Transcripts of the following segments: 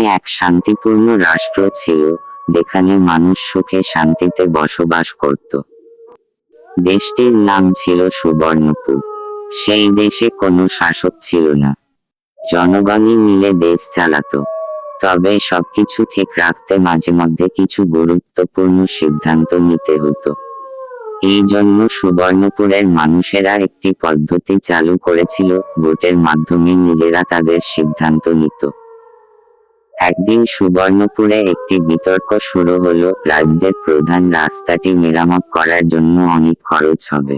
সময় এক শান্তিপূর্ণ রাষ্ট্র ছিল, যেখানে মানুষ সুখে শান্তিতে বসবাস করত। দেশটির নাম ছিল সুবর্ণপুর। সেই দেশে কোনো শাসক ছিল না, জনগণই মিলে দেশ চালাতো। তবে সবকিছু ঠিক রাখতে মাঝে মধ্যে কিছু গুরুত্বপূর্ণ সিদ্ধান্ত নিতে হতো। এই জন্য সুবর্ণপুরের মানুষেরা একটি পদ্ধতি চালু করেছিল, ভোটের মাধ্যমে নিজেরা তাদের সিদ্ধান্ত নিত। একদিন সুবর্ণপুরে একটি বিতর্ক শুরু হলো, রাজ্যের প্রধান রাস্তাটি মেরামত করার জন্য অনেক খরচ হবে।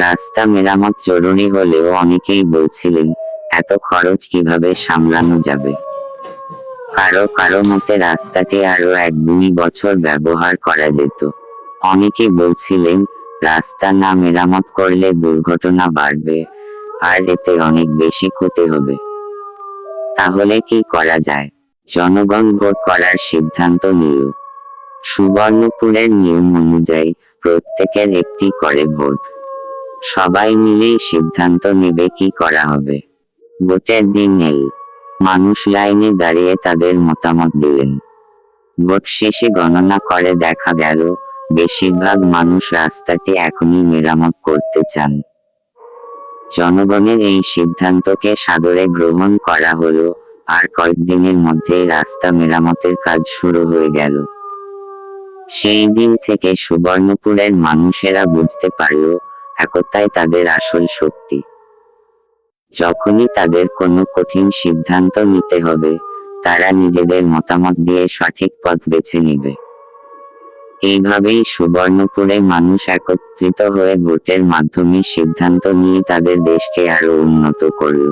রাস্তা মেরামত জরুরি হলেও অনেকেই বলছিলেন, এত খরচ কিভাবে সামলানো যাবে। কারো কারো মতে রাস্তাটি আরো 1-2 বছর ব্যবহার করা যেত। অনেকে বলছিলেন, রাস্তা না মেরামত করলে দুর্ঘটনা বাড়বে, আর এতে অনেক বেশি ক্ষতি হবে। তাহলে কি করা যায়? জনগণ ভোট করার সিদ্ধান্ত নিল। সুবর্ণপুরের নিয়ম অনুযায়ী প্রত্যেকের একটি করে ভোট। সবাই মিলেই সিদ্ধান্ত নেবে কি করা হবে। ভোটের দিন এল। মানুষ লাইনে দাঁড়িয়ে তাদের মতামত দিলেন। ভোট শেষে গণনা করে দেখা গেল, বেশিরভাগ মানুষ রাস্তাটি এখনই মেরামত করতে চান। জনগণের এই সিদ্ধান্তকে সাদরে গ্রহণ করা হলো, আর কয়েকদিনের মধ্যেই রাস্তা মেরামতের কাজ শুরু হয়ে গেল। সেই দিন থেকে সুবর্ণপুরের মানুষেরা বুঝতে পারল, একতাই তাদের আসল শক্তি। যখনই তাদের কোনো কঠিন সিদ্ধান্ত নিতে হবে, তারা নিজেদের মতামত দিয়ে সঠিক পথ বেছে নেবে। এইভাবেই সুবর্ণপুরে মানুষ একত্রিত হয়ে ভোটের মাধ্যমে সিদ্ধান্ত নিয়ে তাদের দেশকে আরো উন্নত করল।